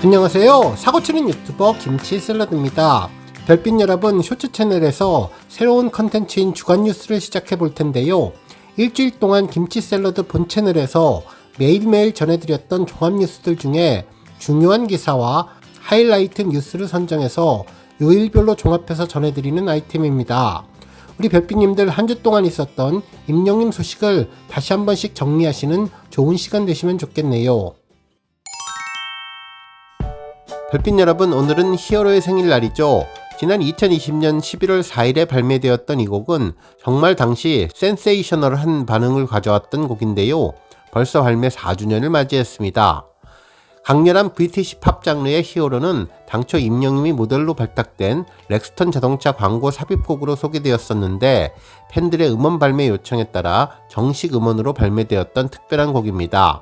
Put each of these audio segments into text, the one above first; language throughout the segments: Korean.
안녕하세요. 사고치는 유튜버 김치샐러드입니다. 별빛 여러분, 쇼츠 채널에서 새로운 컨텐츠인 주간 뉴스를 시작해 볼 텐데요. 일주일 동안 김치샐러드 본 채널에서 매일매일 전해드렸던 종합 뉴스들 중에 중요한 기사와 하이라이트 뉴스를 선정해서 요일별로 종합해서 전해드리는 아이템입니다. 우리 별빛님들 한 주 동안 있었던 임영님 소식을 다시 한 번씩 정리하시는 좋은 시간 되시면 좋겠네요. 별빛 여러분, 오늘은 히어로의 생일날이죠. 지난 2020년 11월 4일에 발매되었던 이 곡은 정말 당시 센세이셔널한 반응을 가져왔던 곡인데요. 벌써 발매 4주년을 맞이했습니다. 강렬한 브리티시 팝 장르의 히어로는 당초 임영님이 모델로 발탁된 렉스턴 자동차 광고 삽입곡으로 소개되었었는데 팬들의 음원 발매 요청에 따라 정식 음원으로 발매되었던 특별한 곡입니다.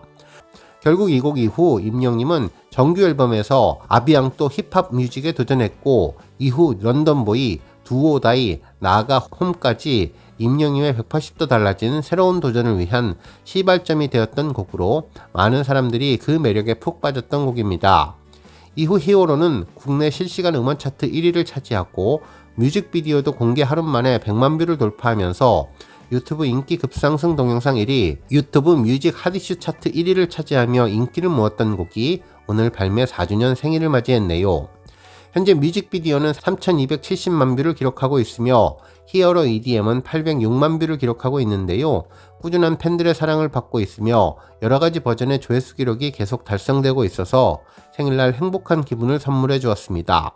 결국 이 곡 이후 임영님은 정규 앨범에서 아비앙또 힙합 뮤직에 도전했고, 이후 런던보이, 두오다이, 나아가 홈까지 임영님의 180도 달라진 새로운 도전을 위한 시발점이 되었던 곡으로 많은 사람들이 그 매력에 푹 빠졌던 곡입니다. 이후 히어로는 국내 실시간 음원 차트 1위를 차지하고 뮤직비디오도 공개 하루 만에 100만 뷰를 돌파하면서 유튜브 인기 급상승 동영상 1위, 유튜브 뮤직 핫이슈 차트 1위를 차지하며 인기를 모았던 곡이 오늘 발매 4주년 생일을 맞이했네요. 현재 뮤직비디오는 3270만 뷰를 기록하고 있으며 히어로 EDM은 806만 뷰를 기록하고 있는데요. 꾸준한 팬들의 사랑을 받고 있으며 여러가지 버전의 조회수 기록이 계속 달성되고 있어서 생일날 행복한 기분을 선물해 주었습니다.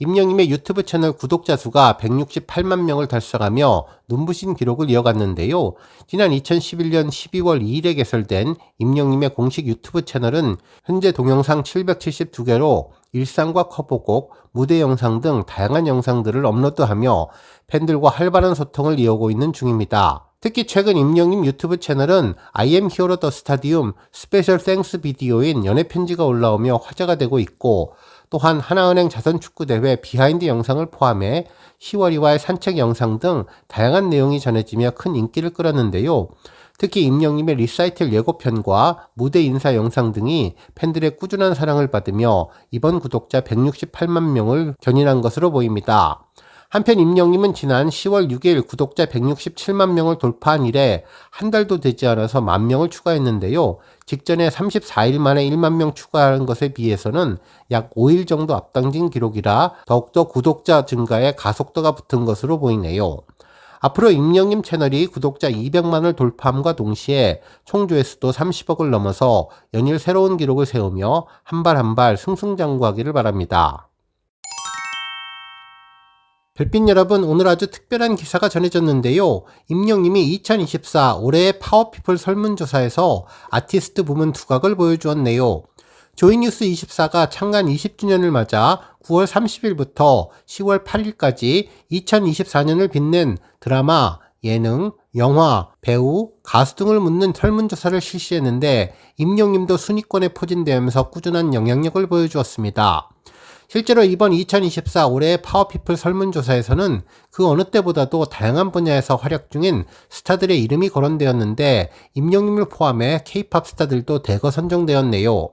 임영님의 유튜브 채널 구독자 수가 168만 명을 달성하며 눈부신 기록을 이어갔는데요. 지난 2011년 12월 2일에 개설된 임영님의 공식 유튜브 채널은 현재 동영상 772개로 일상과 커버곡, 무대 영상 등 다양한 영상들을 업로드하며 팬들과 활발한 소통을 이어오고 있는 중입니다. 특히 최근 임영님 유튜브 채널은 I am hero the stadium 스페셜 땡스 비디오인 연애 편지가 올라오며 화제가 되고 있고, 또한 하나은행 자선축구대회 비하인드 영상을 포함해 10월이와의 산책 영상 등 다양한 내용이 전해지며 큰 인기를 끌었는데요. 특히 임영님의 리사이틀 예고편과 무대 인사 영상 등이 팬들의 꾸준한 사랑을 받으며 이번 구독자 168만 명을 견인한 것으로 보입니다. 한편 임영님은 지난 10월 6일 구독자 167만 명을 돌파한 이래 한 달도 되지 않아서 10,000명을 추가했는데요. 직전에 34일 만에 1만 명 추가한 것에 비해서는 약 5일 정도 앞당긴 기록이라 더욱더 구독자 증가에 가속도가 붙은 것으로 보이네요. 앞으로 임영님 채널이 구독자 200만을 돌파함과 동시에 총 조회수도 30억을 넘어서 연일 새로운 기록을 세우며 한 발 한 발 승승장구하기를 바랍니다. 별빛 여러분, 오늘 아주 특별한 기사가 전해졌는데요. 임영님이 2024 올해의 파워피플 설문조사에서 아티스트 부문 두각을 보여주었네요. 조이뉴스24가 창간 20주년을 맞아 9월 30일부터 10월 8일까지 2024년을 빛낸 드라마, 예능, 영화, 배우, 가수 등을 묻는 설문조사를 실시했는데 임영님도 순위권에 포진되면서 꾸준한 영향력을 보여주었습니다. 실제로 이번 2024 올해의 파워피플 설문조사에서는 그 어느 때보다도 다양한 분야에서 활약 중인 스타들의 이름이 거론되었는데 임영님을 포함해 K-팝 스타들도 대거 선정되었네요.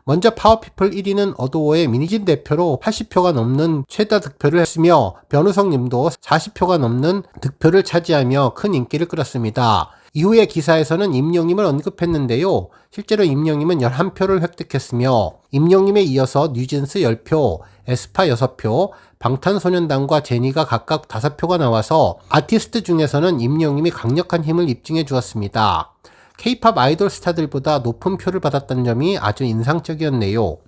먼저 파워피플 1위는 어도어의 민희진 대표로 80표가 넘는 최다 득표를 했으며 변우성님도 40표가 넘는 득표를 차지하며 큰 인기를 끌었습니다. 이후에 기사에서는 임영님을 언급했는데요. 실제로 임영님은 11표를 획득했으며 임영님에 이어서 뉴진스 10표, 에스파 6표, 방탄소년단과 제니가 각각 5표가 나와서 아티스트 중에서는 임영님이 강력한 힘을 입증해 주었습니다. K-팝 아이돌 스타들보다 높은 표를 받았다는 점이 아주 인상적이었네요.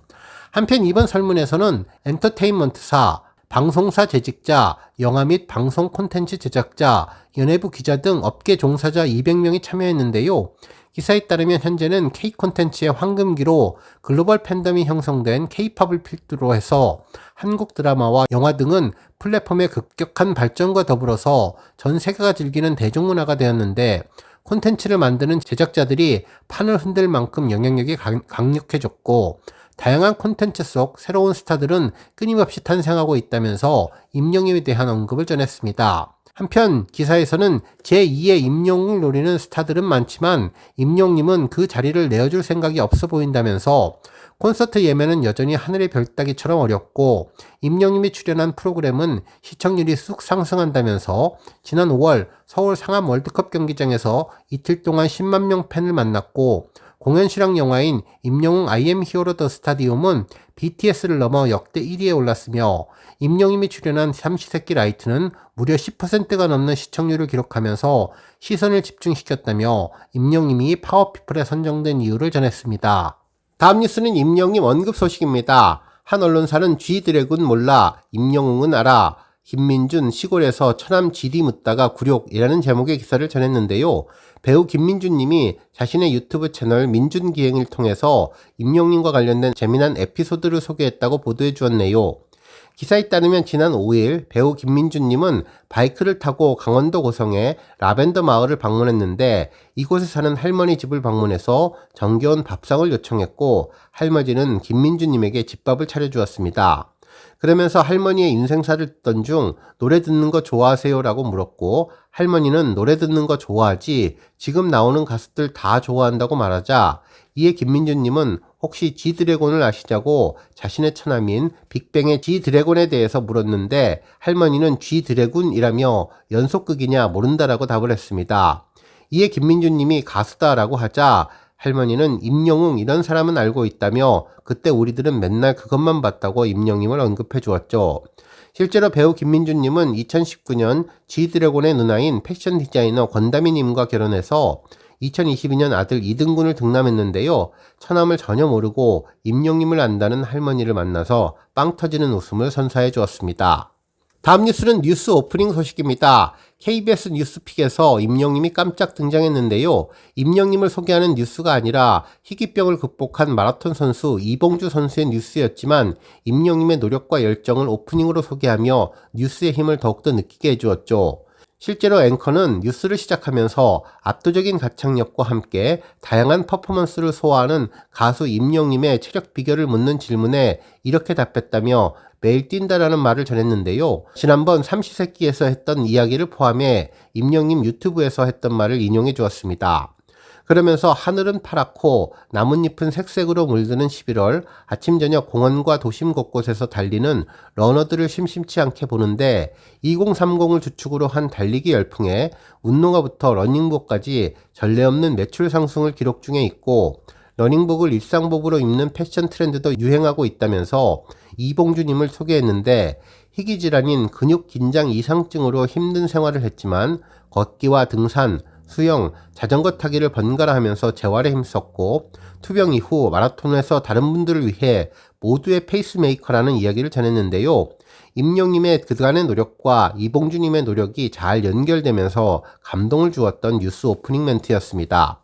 한편 이번 설문에서는 엔터테인먼트사, 방송사 재직자, 영화 및 방송 콘텐츠 제작자, 연예부 기자 등 업계 종사자 200명이 참여했는데요. 기사에 따르면 현재는 K-콘텐츠의 황금기로 글로벌 팬덤이 형성된 K-팝을 필두로 해서 한국 드라마와 영화 등은 플랫폼의 급격한 발전과 더불어서 전 세계가 즐기는 대중문화가 되었는데, 콘텐츠를 만드는 제작자들이 판을 흔들 만큼 영향력이 강력해졌고, 다양한 콘텐츠 속 새로운 스타들은 끊임없이 탄생하고 있다면서 임영웅에 대한 언급을 전했습니다. 한편 기사에서는 제2의 임영웅을 노리는 스타들은 많지만 임영웅님은 그 자리를 내어줄 생각이 없어 보인다면서 콘서트 예매는 여전히 하늘의 별 따기처럼 어렵고 임영웅님이 출연한 프로그램은 시청률이 쑥 상승한다면서 지난 5월 서울 상암 월드컵 경기장에서 이틀 동안 10만 명 팬을 만났고 공연 실황 영화인 임영웅 I am hero the 스타디움은 BTS를 넘어 역대 1위에 올랐으며 임영웅이 출연한 삼시세끼 라이트는 무려 10%가 넘는 시청률을 기록하면서 시선을 집중시켰다며 임영웅이 파워피플에 선정된 이유를 전했습니다. 다음 뉴스는 임영웅 언급 소식입니다. 한 언론사는 G드래곤 몰라 임영웅은 알아. 김민준 시골에서 처남 GD 묻다가 굴욕이라는 제목의 기사를 전했는데요. 배우 김민준 님이 자신의 유튜브 채널 민준기행을 통해서 임영웅과 관련된 재미난 에피소드를 소개했다고 보도해 주었네요. 기사에 따르면 지난 5일 배우 김민준 님은 바이크를 타고 강원도 고성의 라벤더 마을을 방문했는데 이곳에 사는 할머니 집을 방문해서 정겨운 밥상을 요청했고 할머니는 김민준 님에게 집밥을 차려주었습니다. 그러면서 할머니의 인생사를 듣던 중 노래 듣는 거 좋아하세요? 라고 물었고 할머니는 노래 듣는 거 좋아하지 지금 나오는 가수들 다 좋아한다고 말하자 이에 김민준님은 혹시 G드래곤을 아시냐고 자신의 처남인 빅뱅의 G드래곤에 대해서 물었는데 할머니는 G드래곤이라며 연속극이냐 모른다라고 답을 했습니다. 이에 김민준님이 가수다라고 하자 할머니는 임영웅 이런 사람은 알고 있다며 그때 우리들은 맨날 그것만 봤다고 임영웅을 언급해 주었죠. 실제로 배우 김민준님은 2019년 G드래곤의 누나인 패션 디자이너 권다미님과 결혼해서 2022년 아들 이등군을 등남했는데요. 처남을 전혀 모르고 임영웅을 안다는 할머니를 만나서 빵 터지는 웃음을 선사해 주었습니다. 다음 뉴스는 뉴스 오프닝 소식입니다. KBS 뉴스픽에서 임영웅이 깜짝 등장했는데요. 임영웅을 소개하는 뉴스가 아니라 희귀병을 극복한 마라톤 선수 이봉주 선수의 뉴스였지만 임영웅의 노력과 열정을 오프닝으로 소개하며 뉴스의 힘을 더욱더 느끼게 해주었죠. 실제로 앵커는 뉴스를 시작하면서 압도적인 가창력과 함께 다양한 퍼포먼스를 소화하는 가수 임영웅의 체력 비결을 묻는 질문에 이렇게 답했다며 매일 뛴다라는 말을 전했는데요. 지난번 삼시세끼에서 했던 이야기를 포함해 임영웅 유튜브에서 했던 말을 인용해 주었습니다. 그러면서 하늘은 파랗고 나뭇잎은 색색으로 물드는 11월 아침 저녁 공원과 도심 곳곳에서 달리는 러너들을 심심치 않게 보는데 2030을 주축으로 한 달리기 열풍에 운동화부터 러닝복까지 전례 없는 매출 상승을 기록 중에 있고 러닝복을 일상복으로 입는 패션 트렌드도 유행하고 있다면서 이봉주님을 소개했는데 희귀질환인 근육 긴장 이상증으로 힘든 생활을 했지만 걷기와 등산, 수영, 자전거 타기를 번갈아 하면서 재활에 힘썼고 투병 이후 마라톤에서 다른 분들을 위해 모두의 페이스메이커라는 이야기를 전했는데요. 임영웅의 그간의 노력과 이봉주님의 노력이 잘 연결되면서 감동을 주었던 뉴스 오프닝 멘트였습니다.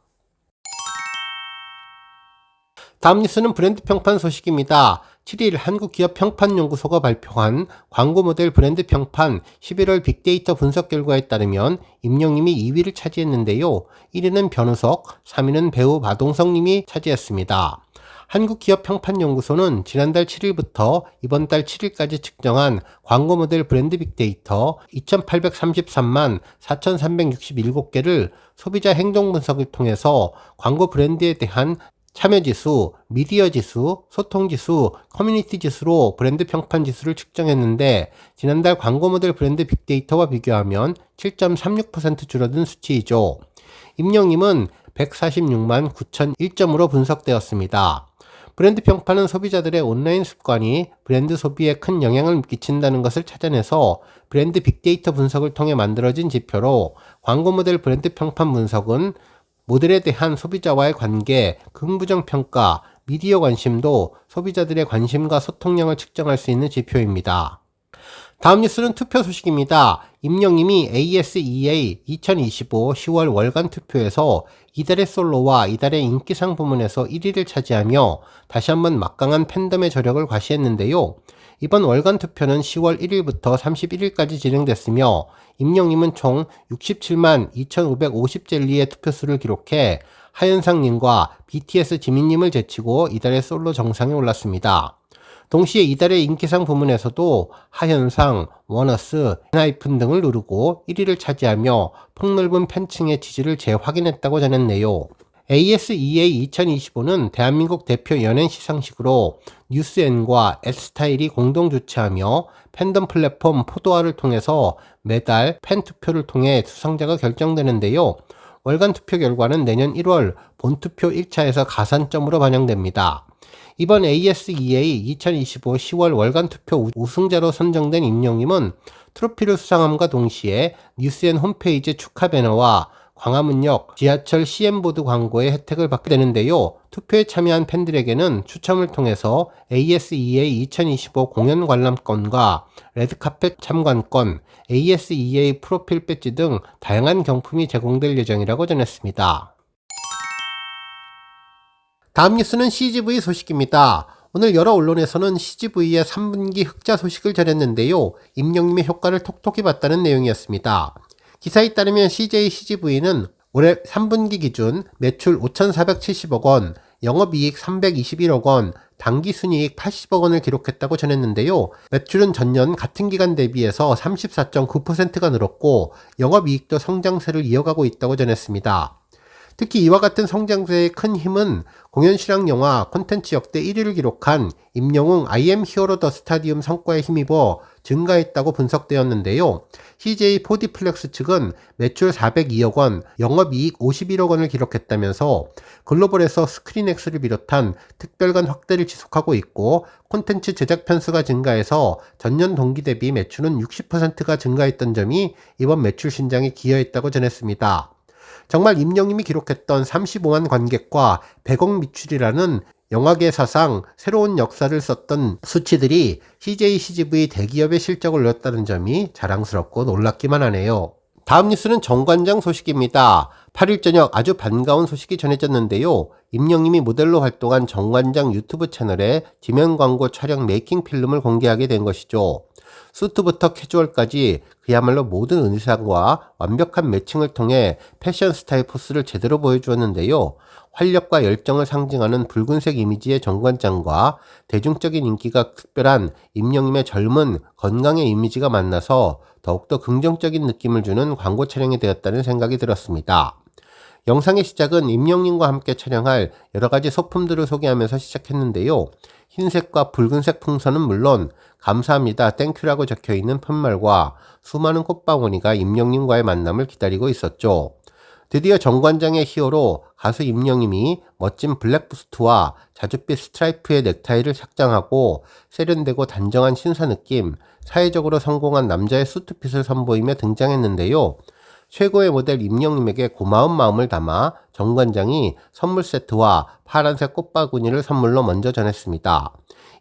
다음 뉴스는 브랜드 평판 소식입니다. 7일 한국기업평판연구소가 발표한 광고 모델 브랜드 평판 11월 빅데이터 분석 결과에 따르면 임영웅이 2위를 차지했는데요. 1위는 변우석, 3위는 배우 마동석님이 차지했습니다. 한국기업평판연구소는 지난달 7일부터 이번 달 7일까지 측정한 광고 모델 브랜드 빅데이터 2833만 4367개를 소비자 행동 분석을 통해서 광고 브랜드에 대한 참여지수, 미디어지수, 소통지수, 커뮤니티지수로 브랜드 평판지수를 측정했는데 지난달 광고 모델 브랜드 빅데이터와 비교하면 7.36% 줄어든 수치이죠. 임영웅은 146만 9001점으로 분석되었습니다. 브랜드 평판은 소비자들의 온라인 습관이 브랜드 소비에 큰 영향을 끼친다는 것을 찾아내서 브랜드 빅데이터 분석을 통해 만들어진 지표로 광고 모델 브랜드 평판 분석은 모델에 대한 소비자와의 관계, 긍부정 평가, 미디어 관심도 소비자들의 관심과 소통량을 측정할 수 있는 지표입니다. 다음 뉴스는 투표 소식입니다. 임영웅이 ASEA 2025 10월 월간 투표에서 이달의 솔로와 이달의 인기상 부문에서 1위를 차지하며 다시 한번 막강한 팬덤의 저력을 과시했는데요. 이번 월간 투표는 10월 1일부터 31일까지 진행됐으며 임영웅은 총 67만 2,550젤리의 투표수를 기록해 하현상님과 BTS 지민님을 제치고 이달의 솔로 정상에 올랐습니다. 동시에 이달의 인기상 부문에서도 하현상, 원어스, 엔하이픈 등을 누르고 1위를 차지하며 폭넓은 팬층의 지지를 재확인했다고 전했네요. ASEA 2025는 대한민국 대표 연예인 시상식으로 뉴스엔과 S타일이 공동 주최하며 팬덤 플랫폼 포도아를 통해서 매달 팬투표를 통해 수상자가 결정되는데요. 월간 투표 결과는 내년 1월 본투표 1차에서 가산점으로 반영됩니다. 이번 ASEA 2025 10월 월간 투표 우승자로 선정된 임영님은 트로피를 수상함과 동시에 뉴스엔 홈페이지 축하 배너와 광화문역 지하철 CM보드 광고의 혜택을 받게 되는데요. 투표에 참여한 팬들에게는 추첨을 통해서 ASEA 2025 공연 관람권과 레드카펫 참관권, ASEA 프로필 배지 등 다양한 경품이 제공될 예정이라고 전했습니다. 다음 뉴스는 CGV 소식입니다. 오늘 여러 언론에서는 CGV의 3분기 흑자 소식을 전했는데요. 임영님의 효과를 톡톡히 봤다는 내용이었습니다. 기사에 따르면 CJCGV는 올해 3분기 기준 매출 5,470억 원, 영업이익 321억 원, 당기순이익 80억 원을 기록했다고 전했는데요. 매출은 전년 같은 기간 대비해서 34.9%가 늘었고 영업이익도 성장세를 이어가고 있다고 전했습니다. 특히 이와 같은 성장세의 큰 힘은 공연실황 영화 콘텐츠 역대 1위를 기록한 임영웅 I am hero the stadium 성과에 힘입어 증가했다고 분석되었는데요. CJ4D플렉스 측은 매출 402억 원, 영업이익 51억 원을 기록했다면서 글로벌에서 스크린X를 비롯한 특별관 확대를 지속하고 있고 콘텐츠 제작 편수가 증가해서 전년 동기 대비 매출은 60%가 증가했던 점이 이번 매출 신장에 기여했다고 전했습니다. 정말 임영님이 기록했던 35만 관객과 100억 미출이라는 영화계 사상 새로운 역사를 썼던 수치들이 CJCGV 대기업의 실적을 올렸다는 점이 자랑스럽고 놀랍기만 하네요. 다음 뉴스는 정관장 소식입니다. 8일 저녁 아주 반가운 소식이 전해졌는데요. 임영님이 모델로 활동한 정관장 유튜브 채널에 지면 광고 촬영 메이킹 필름을 공개하게 된 것이죠. 수트부터 캐주얼까지 그야말로 모든 의상과 완벽한 매칭을 통해 패션 스타일 포스를 제대로 보여주었는데요. 활력과 열정을 상징하는 붉은색 이미지의 정관장과 대중적인 인기가 특별한 임영님의 젊은 건강의 이미지가 만나서 더욱더 긍정적인 느낌을 주는 광고 촬영이 되었다는 생각이 들었습니다. 영상의 시작은 임영님과 함께 촬영할 여러가지 소품들을 소개하면서 시작했는데요. 흰색과 붉은색 풍선은 물론 감사합니다 땡큐라고 적혀있는 푯말과 수많은 꽃방울이가 임영님과의 만남을 기다리고 있었죠. 드디어 정관장의 히어로 가수 임영님이 멋진 블랙 부스트와 자줏빛 스트라이프의 넥타이를 착장하고 세련되고 단정한 신사 느낌, 사회적으로 성공한 남자의 수트핏을 선보이며 등장했는데요. 최고의 모델 임영님에게 고마운 마음을 담아 정관장이 선물 세트와 파란색 꽃바구니를 선물로 먼저 전했습니다.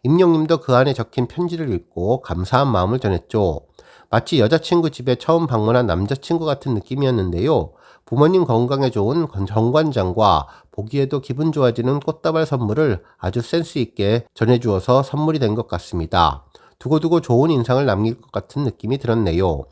임영님도 그 안에 적힌 편지를 읽고 감사한 마음을 전했죠. 마치 여자친구 집에 처음 방문한 남자친구 같은 느낌이었는데요. 부모님 건강에 좋은 정관장과 보기에도 기분 좋아지는 꽃다발 선물을 아주 센스 있게 전해주어서 선물이 된 것 같습니다. 두고두고 좋은 인상을 남길 것 같은 느낌이 들었네요.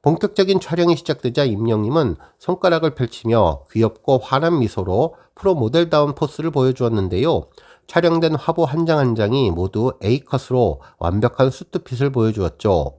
본격적인 촬영이 시작되자 임영님은 손가락을 펼치며 귀엽고 환한 미소로 프로 모델다운 포스를 보여주었는데요. 촬영된 화보 한 장 한 장이 모두 A컷으로 완벽한 수트핏을 보여주었죠.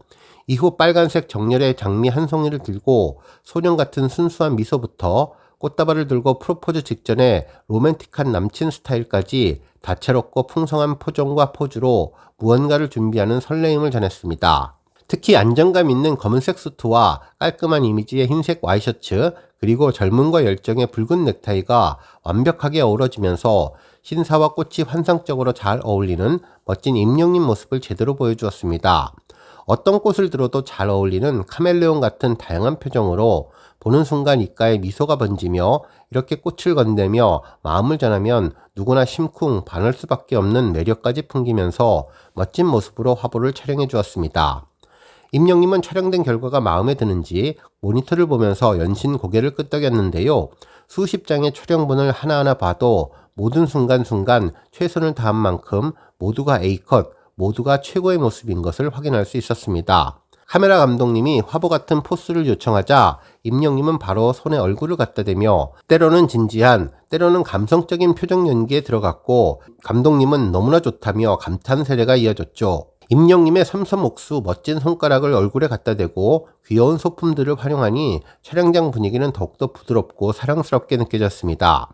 이후 빨간색 정렬의 장미 한 송이를 들고 소년 같은 순수한 미소부터 꽃다발을 들고 프로포즈 직전에 로맨틱한 남친 스타일까지 다채롭고 풍성한 표정과 포즈로 무언가를 준비하는 설레임을 전했습니다. 특히 안정감 있는 검은색 수트와 깔끔한 이미지의 흰색 와이셔츠 그리고 젊음과 열정의 붉은 넥타이가 완벽하게 어우러지면서 신사와 꽃이 환상적으로 잘 어울리는 멋진 임영님 모습을 제대로 보여주었습니다. 어떤 꽃을 들어도 잘 어울리는 카멜레온 같은 다양한 표정으로 보는 순간 입가에 미소가 번지며 이렇게 꽃을 건네며 마음을 전하면 누구나 심쿵 반할 수밖에 없는 매력까지 풍기면서 멋진 모습으로 화보를 촬영해 주었습니다. 임영님은 촬영된 결과가 마음에 드는지 모니터를 보면서 연신 고개를 끄덕였는데요. 수십 장의 촬영본을 하나하나 봐도 모든 순간순간 최선을 다한 만큼 모두가 A컷, 모두가 최고의 모습인 것을 확인할 수 있었습니다. 카메라 감독님이 화보 같은 포스를 요청하자 임영님은 바로 손에 얼굴을 갖다 대며 때로는 진지한, 때로는 감성적인 표정 연기에 들어갔고 감독님은 너무나 좋다며 감탄 세례가 이어졌죠. 임영님의 섬섬옥수 멋진 손가락을 얼굴에 갖다 대고 귀여운 소품들을 활용하니 촬영장 분위기는 더욱더 부드럽고 사랑스럽게 느껴졌습니다.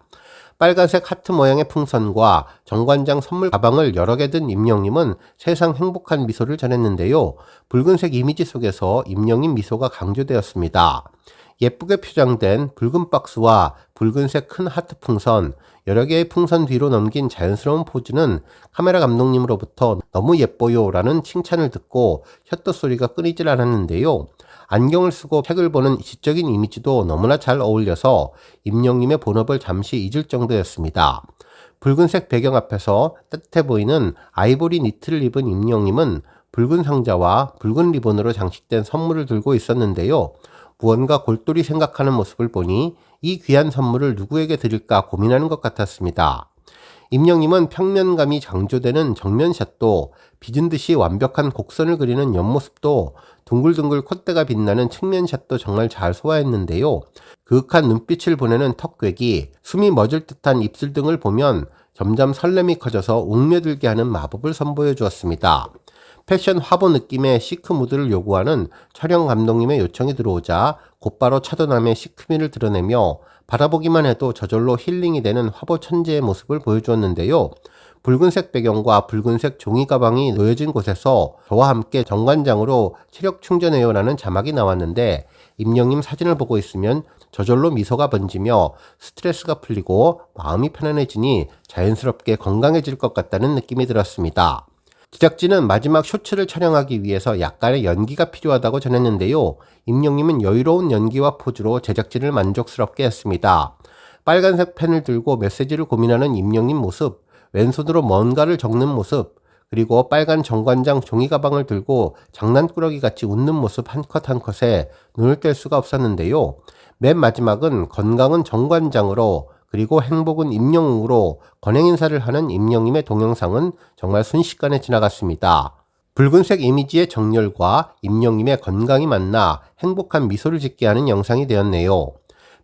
빨간색 하트 모양의 풍선과 정관장 선물 가방을 여러 개 든 임영님은 세상 행복한 미소를 전했는데요. 붉은색 이미지 속에서 임영님 미소가 강조되었습니다. 예쁘게 표장된 붉은 박스와 붉은색 큰 하트 풍선, 여러 개의 풍선 뒤로 넘긴 자연스러운 포즈는 카메라 감독님으로부터 너무 예뻐요 라는 칭찬을 듣고 혀떠소리가 끊이질 않았는데요. 안경을 쓰고 책을 보는 지적인 이미지도 너무나 잘 어울려서 임영님의 본업을 잠시 잊을 정도였습니다. 붉은색 배경 앞에서 따뜻해 보이는 아이보리 니트를 입은 임영님은 붉은 상자와 붉은 리본으로 장식된 선물을 들고 있었는데요. 무언가 골똘히 생각하는 모습을 보니 이 귀한 선물을 누구에게 드릴까 고민하는 것 같았습니다. 임영님은 평면감이 강조되는 정면샷도, 빚은 듯이 완벽한 곡선을 그리는 옆모습도, 둥글둥글 콧대가 빛나는 측면샷도 정말 잘 소화했는데요. 그윽한 눈빛을 보내는 턱괴기, 숨이 멎을 듯한 입술 등을 보면 점점 설렘이 커져서 웅며들게 하는 마법을 선보여 주었습니다. 패션 화보 느낌의 시크 무드를 요구하는 촬영 감독님의 요청이 들어오자 곧바로 차도남의 시크미를 드러내며 바라보기만 해도 저절로 힐링이 되는 화보 천재의 모습을 보여주었는데요. 붉은색 배경과 붉은색 종이 가방이 놓여진 곳에서 저와 함께 정관장으로 체력 충전해요라는 자막이 나왔는데 임영님 사진을 보고 있으면 저절로 미소가 번지며 스트레스가 풀리고 마음이 편안해지니 자연스럽게 건강해질 것 같다는 느낌이 들었습니다. 제작진은 마지막 쇼츠를 촬영하기 위해서 약간의 연기가 필요하다고 전했는데요. 임영님은 여유로운 연기와 포즈로 제작진을 만족스럽게 했습니다. 빨간색 펜을 들고 메시지를 고민하는 임영님 모습, 왼손으로 뭔가를 적는 모습, 그리고 빨간 정관장 종이 가방을 들고 장난꾸러기 같이 웃는 모습 한 컷 한 컷에 눈을 뗄 수가 없었는데요. 맨 마지막은 건강은 정관장으로, 그리고 행복은 임영웅으로 건행 인사를 하는 임영님의 동영상은 정말 순식간에 지나갔습니다. 붉은색 이미지의 정열과 임영님의 건강이 만나 행복한 미소를 짓게 하는 영상이 되었네요.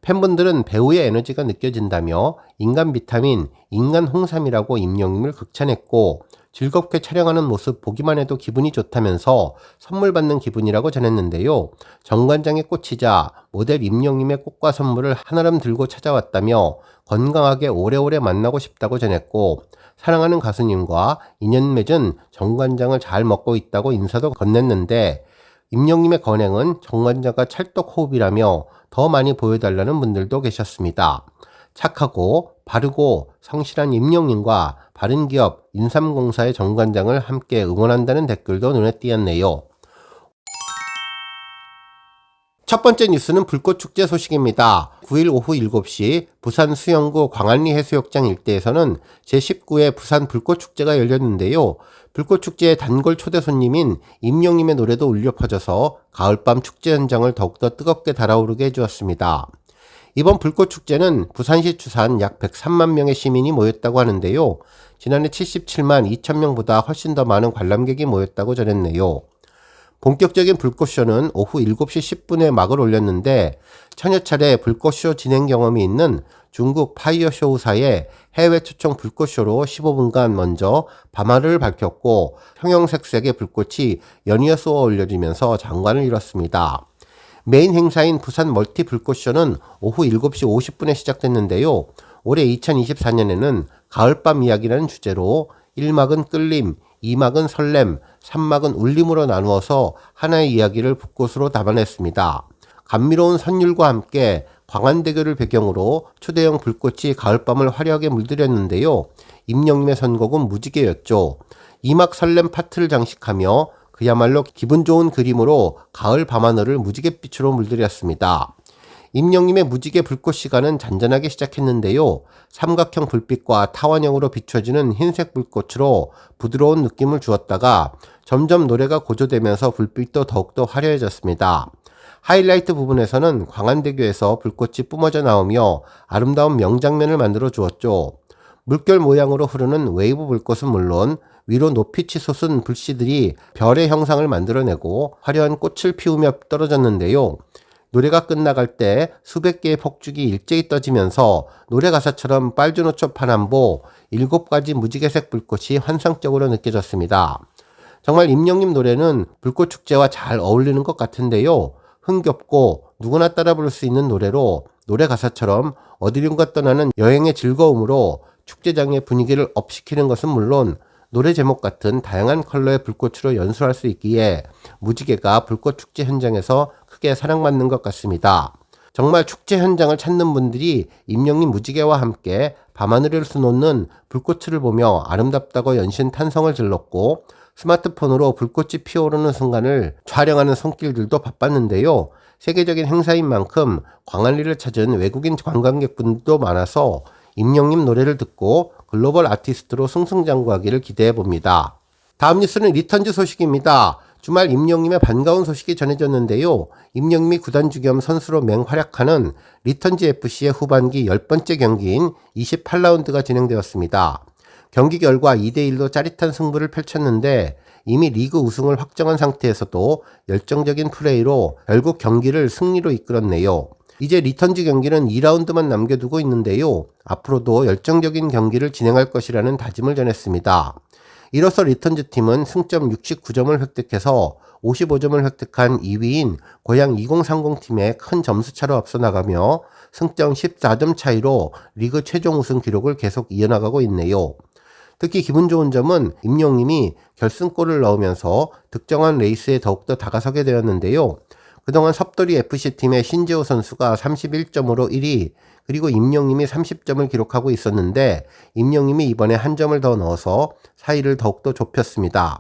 팬분들은 배우의 에너지가 느껴진다며 인간 비타민, 인간 홍삼이라고 임영님을 극찬했고 즐겁게 촬영하는 모습 보기만 해도 기분이 좋다면서 선물 받는 기분이라고 전했는데요. 정관장에 꽂히자 모델 임영님의 꽃과 선물을 한아름 들고 찾아왔다며 건강하게 오래오래 만나고 싶다고 전했고 사랑하는 가수님과 인연 맺은 정관장을 잘 먹고 있다고 인사도 건넸는데 임영님의 건행은 정관장과 찰떡 호흡이라며 더 많이 보여달라는 분들도 계셨습니다. 착하고 바르고 성실한 임영님과 바른기업 인삼공사의 정관장을 함께 응원한다는 댓글도 눈에 띄었네요. 첫 번째 뉴스는 불꽃축제 소식입니다. 9일 오후 7시 부산 수영구 광안리 해수욕장 일대에서는 제19회 부산 불꽃축제가 열렸는데요. 불꽃축제의 단골 초대 손님인 임영님의 노래도 울려 퍼져서 가을밤 축제 현장을 더욱더 뜨겁게 달아오르게 해주었습니다. 이번 불꽃축제는 부산시 추산 약 103만 명의 시민이 모였다고 하는데요. 지난해 77만 2천 명보다 훨씬 더 많은 관람객이 모였다고 전했네요. 본격적인 불꽃쇼는 오후 7시 10분에 막을 올렸는데 천여 차례 불꽃쇼 진행 경험이 있는 중국 파이어쇼우사의 해외 초청 불꽃쇼로 15분간 먼저 밤하늘을 밝혔고 형형색색의 불꽃이 연이어 쏘아 올려지면서 장관을 이뤘습니다. 메인 행사인 부산 멀티 불꽃쇼는 오후 7시 50분에 시작됐는데요. 올해 2024년에는 가을밤 이야기라는 주제로 1막은 끌림, 2막은 설렘, 3막은 울림으로 나누어서 하나의 이야기를 불꽃으로 담아냈습니다. 감미로운 선율과 함께 광안대교를 배경으로 초대형 불꽃이 가을밤을 화려하게 물들였는데요. 임영님의 선곡은 무지개였죠. 2막 설렘 파트를 장식하며 그야말로 기분 좋은 그림으로 가을 밤하늘을 무지갯빛으로 물들였습니다. 임영님의 무지개 불꽃 시간은 잔잔하게 시작했는데요. 삼각형 불빛과 타원형으로 비춰지는 흰색 불꽃으로 부드러운 느낌을 주었다가 점점 노래가 고조되면서 불빛도 더욱더 화려해졌습니다. 하이라이트 부분에서는 광안대교에서 불꽃이 뿜어져 나오며 아름다운 명장면을 만들어 주었죠. 물결 모양으로 흐르는 웨이브 불꽃은 물론 위로 높이 치솟은 불씨들이 별의 형상을 만들어내고 화려한 꽃을 피우며 떨어졌는데요. 노래가 끝나갈 때 수백 개의 폭죽이 일제히 떠지면서 노래 가사처럼 빨주노초 파남보 7가지 무지개색 불꽃이 환상적으로 느껴졌습니다. 정말 임영님 노래는 불꽃축제와 잘 어울리는 것 같은데요. 흥겹고 누구나 따라 부를 수 있는 노래로 노래 가사처럼 어디론가 떠나는 여행의 즐거움으로 축제장의 분위기를 업시키는 것은 물론 노래 제목 같은 다양한 컬러의 불꽃으로 연출할 수 있기에 무지개가 불꽃축제 현장에서 크게 사랑받는 것 같습니다. 정말 축제 현장을 찾는 분들이 임영님 무지개와 함께 밤하늘을 수놓는 불꽃을 보며 아름답다고 연신 탄성을 질렀고 스마트폰으로 불꽃이 피어오르는 순간을 촬영하는 손길들도 바빴는데요. 세계적인 행사인 만큼 광안리를 찾은 외국인 관광객분들도 많아서 임영님 노래를 듣고 글로벌 아티스트로 승승장구하기를 기대해봅니다. 다음 뉴스는 리턴즈 소식입니다. 주말 임영님의 반가운 소식이 전해졌는데요. 임영님이 구단주 겸 선수로 맹활약하는 리턴즈 FC의 후반기 10번째 경기인 28라운드가 진행되었습니다. 경기 결과 2대1로 짜릿한 승부를 펼쳤는데 이미 리그 우승을 확정한 상태에서도 열정적인 플레이로 결국 경기를 승리로 이끌었네요. 이제 리턴즈 경기는 2라운드만 남겨두고 있는데요. 앞으로도 열정적인 경기를 진행할 것이라는 다짐을 전했습니다. 이로써 리턴즈 팀은 승점 69점을 획득해서 55점을 획득한 2위인 고양 2030 팀에 큰 점수차로 앞서 나가며 승점 14점 차이로 리그 최종 우승 기록을 계속 이어나가고 있네요. 특히 기분 좋은 점은 임영님이 결승골을 넣으면서 득정한 레이스에 더욱더 다가서게 되었는데요. 그동안 섭돌이 FC팀의 신재호 선수가 31점으로 1위, 그리고 임영님이 30점을 기록하고 있었는데 임영님이 이번에 한 점을 더 넣어서 사이를 더욱더 좁혔습니다.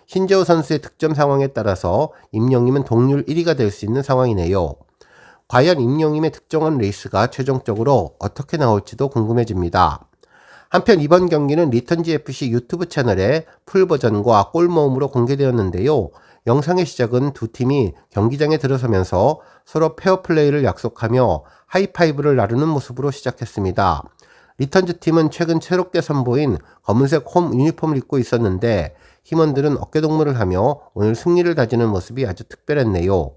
신재호 선수의 득점 상황에 따라서 임영님은 동률 1위가 될 수 있는 상황이네요. 과연 임영님의 득정한 레이스가 최종적으로 어떻게 나올지도 궁금해집니다. 한편 이번 경기는 리턴즈 FC 유튜브 채널에 풀버전과 골모음으로 공개되었는데요. 영상의 시작은 두 팀이 경기장에 들어서면서 서로 페어플레이를 약속하며 하이파이브를 나누는 모습으로 시작했습니다. 리턴즈 팀은 최근 새롭게 선보인 검은색 홈 유니폼을 입고 있었는데 팀원들은 어깨동무를 하며 오늘 승리를 다지는 모습이 아주 특별했네요.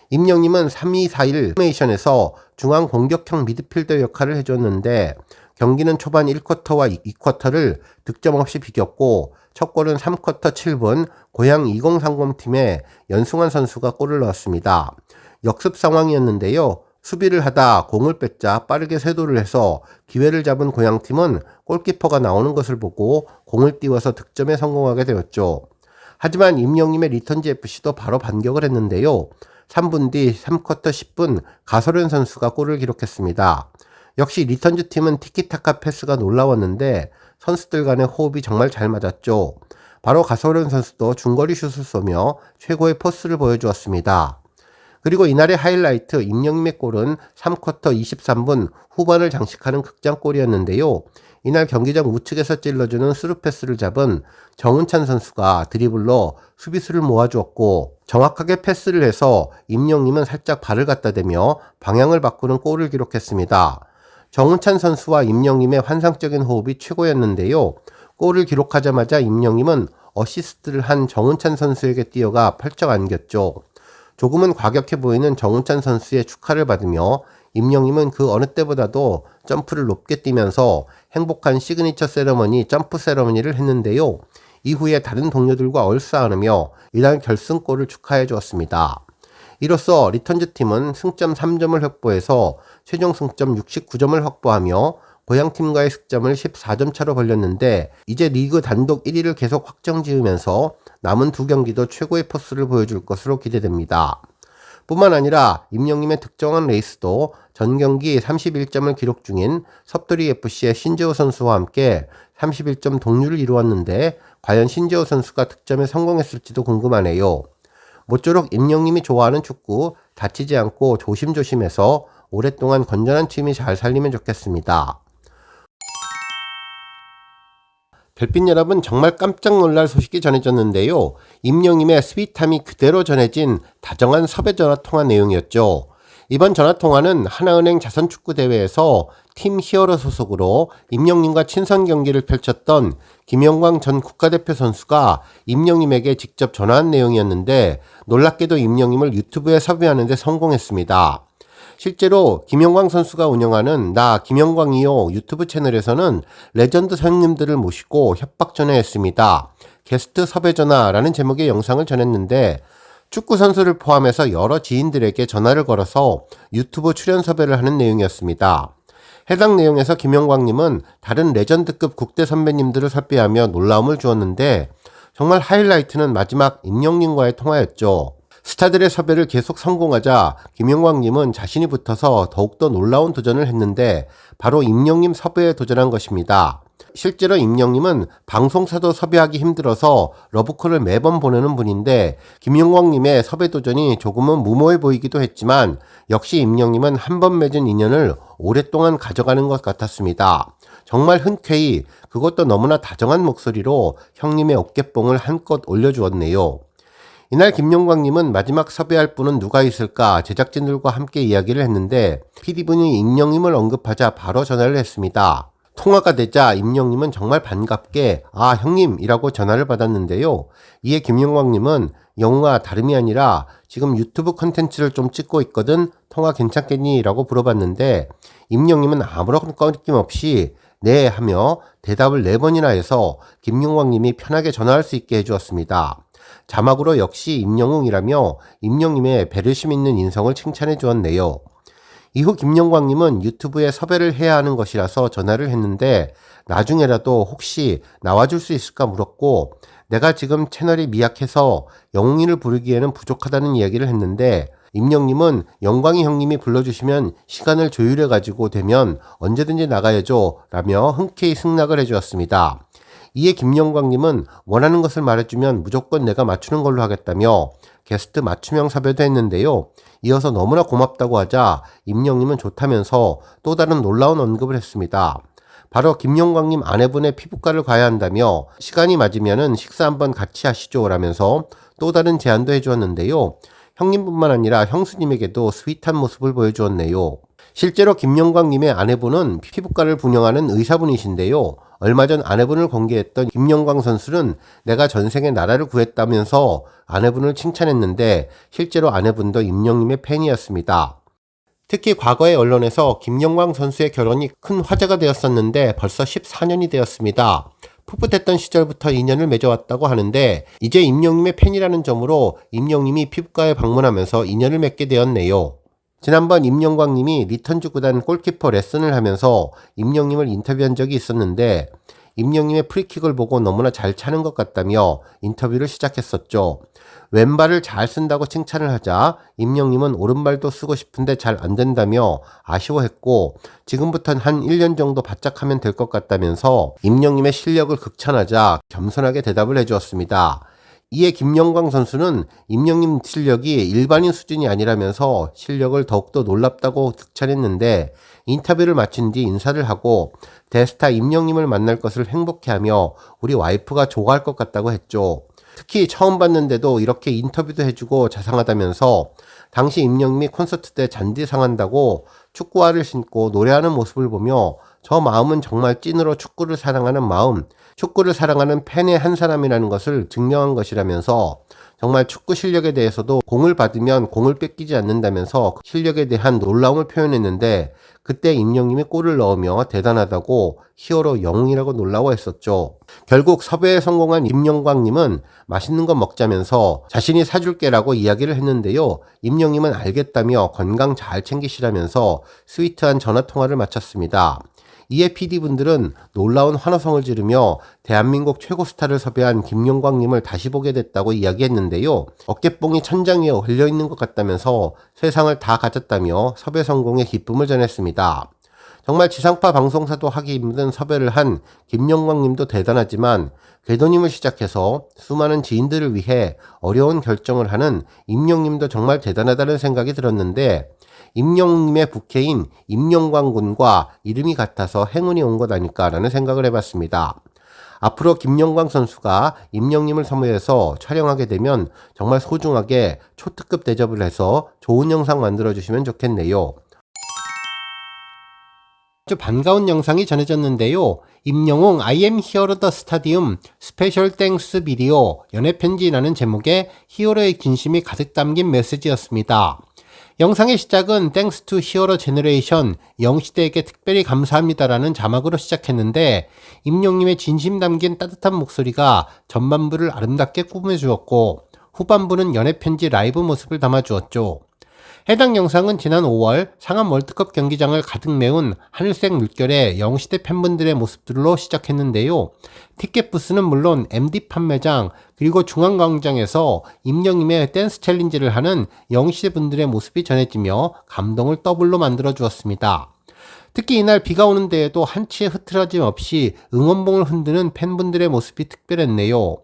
임영님은 3-2-4-1 포메이션에서 중앙 공격형 미드필더 역할을 해줬는데 경기는 초반 1쿼터와 2쿼터를 득점 없이 비겼고 첫 골은 3쿼터 7분 고양 2030 팀의 연승환 선수가 골을 넣었습니다. 역습 상황이었는데요. 수비를 하다 공을 뺏자 빠르게 쇄도를 해서 기회를 잡은 고양팀은 골키퍼가 나오는 것을 보고 공을 띄워서 득점에 성공하게 되었죠. 하지만 임영님의 리턴즈 FC도 바로 반격을 했는데요. 3분 뒤 3쿼터 10분 가소련 선수가 골을 기록했습니다. 역시 리턴즈 팀은 티키타카 패스가 놀라웠는데 선수들 간의 호흡이 정말 잘 맞았죠. 바로 가소련 선수도 중거리 슛을 쏘며 최고의 포스를 보여주었습니다. 그리고 이날의 하이라이트 임영님의 골은 3쿼터 23분 후반을 장식하는 극장골이었는데요. 이날 경기장 우측에서 찔러주는 스루패스를 잡은 정은찬 선수가 드리블로 수비수를 모아주었고 정확하게 패스를 해서 임영님은 살짝 발을 갖다 대며 방향을 바꾸는 골을 기록했습니다. 정은찬 선수와 임영님의 환상적인 호흡이 최고였는데요. 골을 기록하자마자 임영님은 어시스트를 한 정은찬 선수에게 뛰어가 펄쩍 안겼죠. 조금은 과격해 보이는 정은찬 선수의 축하를 받으며 임영님은 그 어느 때보다도 점프를 높게 뛰면서 행복한 시그니처 세러머니 점프 세러머니를 했는데요. 이후에 다른 동료들과 얼싸안으며 이날 결승골을 축하해 주었습니다. 이로써 리턴즈 팀은 승점 3점을 확보해서 최종 승점 69점을 확보하며 고양팀과의 승점을 14점 차로 벌렸는데 이제 리그 단독 1위를 계속 확정지으면서 남은 두 경기도 최고의 포스를 보여줄 것으로 기대됩니다. 뿐만 아니라 임영님의 득정한 레이스도 전 경기 31점을 기록 중인 섭돌이 FC의 신재호 선수와 함께 31점 동률을 이루었는데 과연 신재호 선수가 득점에 성공했을지도 궁금하네요. 모쪼록 임영님이 좋아하는 축구 다치지 않고 조심조심해서 오랫동안 건전한 팀이 잘 살리면 좋겠습니다. 별빛 여러분, 정말 깜짝 놀랄 소식이 전해졌는데요. 임영님의 스윗함이 그대로 전해진 다정한 섭외 전화 통화 내용이었죠. 이번 전화통화는 하나은행 자선축구대회에서 팀 히어로 소속으로 임영님과 친선 경기를 펼쳤던 김영광 전 국가대표 선수가 임영님에게 직접 전화한 내용이었는데 놀랍게도 임영님을 유튜브에 섭외하는 데 성공했습니다. 실제로 김영광 선수가 운영하는 나 김영광이요 유튜브 채널에서는 레전드 형님들을 모시고 협박 전화했습니다. 게스트 섭외 전화라는 제목의 영상을 전했는데 축구 선수를 포함해서 여러 지인들에게 전화를 걸어서 유튜브 출연 섭외를 하는 내용이었습니다. 해당 내용에서 김영광님은 다른 레전드급 국대 선배님들을 섭외하며 놀라움을 주었는데 정말 하이라이트는 마지막 임영님과의 통화였죠. 스타들의 섭외를 계속 성공하자 김영광님은 자신이 붙어서 더욱더 놀라운 도전을 했는데 바로 임영님 섭외에 도전한 것입니다. 실제로 임영님은 방송사도 섭외하기 힘들어서 러브콜을 매번 보내는 분인데 김영광님의 섭외 도전이 조금은 무모해 보이기도 했지만 역시 임영님은 한 번 맺은 인연을 오랫동안 가져가는 것 같았습니다. 정말 흔쾌히 그것도 너무나 다정한 목소리로 형님의 어깨뽕을 한껏 올려주었네요. 이날 김영광님은 마지막 섭외할 분은 누가 있을까 제작진들과 함께 이야기를 했는데 PD분이 임영님을 언급하자 바로 전화를 했습니다. 통화가 되자 임영님은 정말 반갑게 아 형님이라고 전화를 받았는데요. 이에 김영광님은 영웅아 다름이 아니라 지금 유튜브 컨텐츠를 좀 찍고 있거든 통화 괜찮겠니? 라고 물어봤는데 임영님은 아무런 꺼림 없이 네 하며 대답을 4번이나 해서 김영광님이 편하게 전화할 수 있게 해주었습니다. 자막으로 역시 임영웅이라며 임영님의 배려심 있는 인성을 칭찬해 주었네요. 이후 김영광님은 유튜브에 섭외를 해야 하는 것이라서 전화를 했는데 나중에라도 혹시 나와줄 수 있을까 물었고 내가 지금 채널이 미약해서 영웅이를 부르기에는 부족하다는 이야기를 했는데 임영님은 영광이 형님이 불러주시면 시간을 조율해가지고 되면 언제든지 나가야죠 라며 흔쾌히 승낙을 해주었습니다. 이에 김영광님은 원하는 것을 말해주면 무조건 내가 맞추는 걸로 하겠다며 게스트 맞춤형 섭외도 했는데요. 이어서 너무나 고맙다고 하자 임영님은 좋다면서 또 다른 놀라운 언급을 했습니다. 바로 김영광님 아내분의 피부과를 가야 한다며 시간이 맞으면 식사 한번 같이 하시죠 라면서 또 다른 제안도 해주었는데요. 형님뿐만 아니라 형수님에게도 스윗한 모습을 보여주었네요. 실제로 김영광님의 아내분은 피부과를 운영하는 의사분이신데요. 얼마 전 아내분을 공개했던 김영광 선수는 내가 전생에 나라를 구했다면서 아내분을 칭찬했는데 실제로 아내분도 임영님의 팬이었습니다. 특히 과거의 언론에서 김영광 선수의 결혼이 큰 화제가 되었었는데 벌써 14년이 되었습니다. 풋풋했던 시절부터 인연을 맺어왔다고 하는데 이제 임영님의 팬이라는 점으로 임영님이 피부과에 방문하면서 인연을 맺게 되었네요. 지난번 임영광님이 리턴주 구단 골키퍼 레슨을 하면서 임영님을 인터뷰한 적이 있었는데 임영님의 프리킥을 보고 너무나 잘 차는 것 같다며 인터뷰를 시작했었죠. 왼발을 잘 쓴다고 칭찬을 하자 임영님은 오른발도 쓰고 싶은데 잘 안 된다며 아쉬워했고 지금부터는 한 1년 정도 바짝하면 될 것 같다면서 임영님의 실력을 극찬하자 겸손하게 대답을 해주었습니다. 이에 김영광 선수는 임영님 실력이 일반인 수준이 아니라면서 실력을 더욱더 놀랍다고 극찬했는데 인터뷰를 마친 뒤 인사를 하고 대스타 임영님을 만날 것을 행복해하며 우리 와이프가 좋아할 것 같다고 했죠. 특히 처음 봤는데도 이렇게 인터뷰도 해주고 자상하다면서 당시 임영님이 콘서트 때 잔디 상한다고 축구화를 신고 노래하는 모습을 보며 저 마음은 정말 찐으로 축구를 사랑하는 마음, 축구를 사랑하는 팬의 한 사람이라는 것을 증명한 것이라면서 정말 축구 실력에 대해서도 공을 받으면 공을 뺏기지 않는다면서 실력에 대한 놀라움을 표현했는데 그때 임영님이 골을 넣으며 대단하다고 히어로 영웅이라고 놀라워했었죠. 결국 섭외에 성공한 임영광님은 맛있는 거 먹자면서 자신이 사줄게라고 이야기를 했는데요. 임영님은 알겠다며 건강 잘 챙기시라면서 스위트한 전화통화를 마쳤습니다. 이에 PD분들은 놀라운 환호성을 지르며 대한민국 최고 스타를 섭외한 김영광님을 다시 보게 됐다고 이야기했는데요. 어깨뽕이 천장 위에 올려있는 것 같다면서 세상을 다 가졌다며 섭외 성공의 기쁨을 전했습니다. 정말 지상파 방송사도 하기 힘든 섭외를 한 김영광님도 대단하지만 궤도님을 시작해서 수많은 지인들을 위해 어려운 결정을 하는 임영님도 정말 대단하다는 생각이 들었는데 임영님의 부캐인 임영광 군과 이름이 같아서 행운이 온 것 아닐까라는 생각을 해봤습니다. 앞으로 김영광 선수가 임영님을 섭외해서 촬영하게 되면 정말 소중하게 초특급 대접을 해서 좋은 영상 만들어주시면 좋겠네요. 아주 반가운 영상이 전해졌는데요. 임영웅 I am Hero the Stadium 스페셜 땡스 비디오 연애편지라는 제목의 히어로의 진심이 가득 담긴 메시지였습니다. 영상의 시작은 땡스 투 히어로 제너레이션 영시대에게 특별히 감사합니다라는 자막으로 시작했는데 임영님의 진심 담긴 따뜻한 목소리가 전반부를 아름답게 꾸며주었고 후반부는 연애편지 라이브 모습을 담아주었죠. 해당 영상은 지난 5월 상암 월드컵 경기장을 가득 메운 하늘색 물결의 영시대 팬분들의 모습들로 시작했는데요. 티켓 부스는 물론 MD 판매장 그리고 중앙광장에서 임영님의 댄스 챌린지를 하는 영시대 분들의 모습이 전해지며 감동을 더블로 만들어 주었습니다. 특히 이날 비가 오는 데에도 한치의 흐트러짐 없이 응원봉을 흔드는 팬분들의 모습이 특별했네요.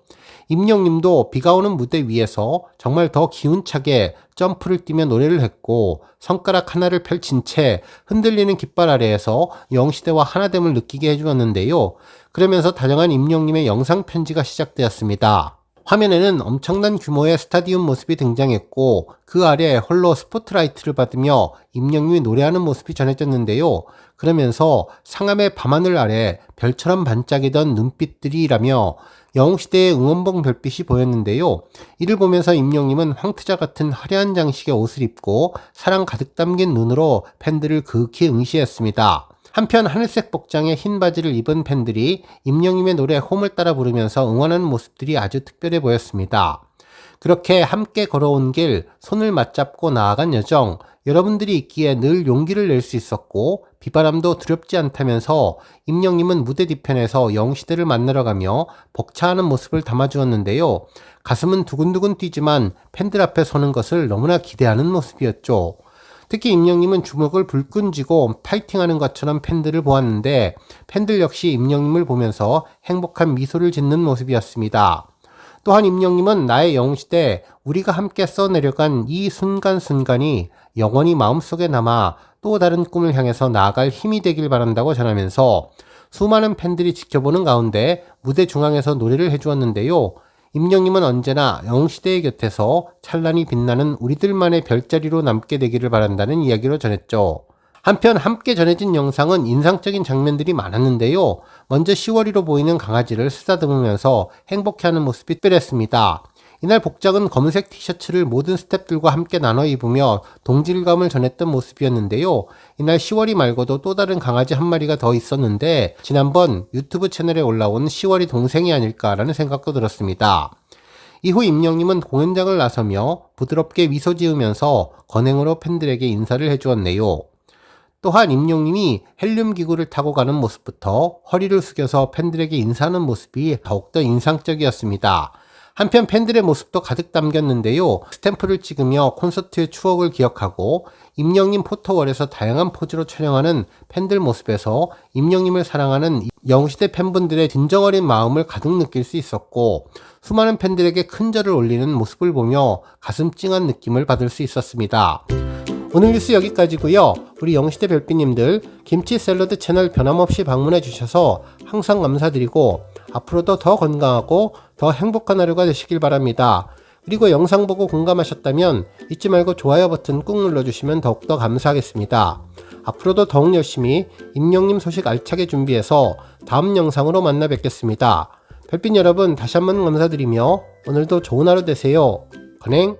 임영님도 비가 오는 무대 위에서 정말 더 기운차게 점프를 뛰며 노래를 했고 손가락 하나를 펼친 채 흔들리는 깃발 아래에서 영시대와 하나됨을 느끼게 해주었는데요. 그러면서 다정한 임영님의 영상 편지가 시작되었습니다. 화면에는 엄청난 규모의 스타디움 모습이 등장했고 그 아래 홀로 스포트라이트를 받으며 임영님이 노래하는 모습이 전해졌는데요. 그러면서 상암의 밤하늘 아래 별처럼 반짝이던 눈빛들이라며 영웅시대의 응원봉 별빛이 보였는데요. 이를 보면서 임영님은 황태자 같은 화려한 장식의 옷을 입고 사랑 가득 담긴 눈으로 팬들을 극히 응시했습니다. 한편 하늘색 복장에 흰 바지를 입은 팬들이 임영님의 노래 홈을 따라 부르면서 응원하는 모습들이 아주 특별해 보였습니다. 그렇게 함께 걸어온 길, 손을 맞잡고 나아간 여정, 여러분들이 있기에 늘 용기를 낼 수 있었고 비바람도 두렵지 않다면서 임영님은 무대 뒤편에서 영시대를 만나러 가며 벅차하는 모습을 담아주었는데요. 가슴은 두근두근 뛰지만 팬들 앞에 서는 것을 너무나 기대하는 모습이었죠. 특히 임영님은 주먹을 불끈 쥐고 파이팅하는 것처럼 팬들을 보았는데 팬들 역시 임영님을 보면서 행복한 미소를 짓는 모습이었습니다. 또한 임영님은 나의 영웅시대 우리가 함께 써내려간 이 순간순간이 영원히 마음속에 남아 또 다른 꿈을 향해서 나아갈 힘이 되길 바란다고 전하면서 수많은 팬들이 지켜보는 가운데 무대 중앙에서 노래를 해주었는데요. 임영님은 언제나 영웅시대의 곁에서 찬란히 빛나는 우리들만의 별자리로 남게 되기를 바란다는 이야기로 전했죠. 한편 함께 전해진 영상은 인상적인 장면들이 많았는데요. 먼저 시월이로 보이는 강아지를 쓰다듬으면서 행복해하는 모습이 특별했습니다. 이날 복장은 검은색 티셔츠를 모든 스태프들과 함께 나눠 입으며 동질감을 전했던 모습이었는데요. 이날 시월이 말고도 또 다른 강아지 한 마리가 더 있었는데 지난번 유튜브 채널에 올라온 시월이 동생이 아닐까라는 생각도 들었습니다. 이후 임영님은 공연장을 나서며 부드럽게 미소 지으면서 건행으로 팬들에게 인사를 해주었네요. 또한 임영님이 헬륨 기구를 타고 가는 모습부터 허리를 숙여서 팬들에게 인사하는 모습이 더욱더 인상적이었습니다. 한편 팬들의 모습도 가득 담겼는데요. 스탬프를 찍으며 콘서트의 추억을 기억하고 임영님 포토월에서 다양한 포즈로 촬영하는 팬들 모습에서 임영님을 사랑하는 영시대 팬분들의 진정어린 마음을 가득 느낄 수 있었고 수많은 팬들에게 큰 절을 올리는 모습을 보며 가슴 찡한 느낌을 받을 수 있었습니다. 오늘 뉴스 여기까지고요. 우리 영시대 별빛님들 김치 샐러드 채널 변함없이 방문해 주셔서 항상 감사드리고 앞으로도 더 건강하고 더 행복한 하루가 되시길 바랍니다. 그리고 영상 보고 공감하셨다면 잊지 말고 좋아요 버튼 꾹 눌러주시면 더욱더 감사하겠습니다. 앞으로도 더욱 열심히 임영님 소식 알차게 준비해서 다음 영상으로 만나 뵙겠습니다. 별빛 여러분 다시 한번 감사드리며 오늘도 좋은 하루 되세요. 건행!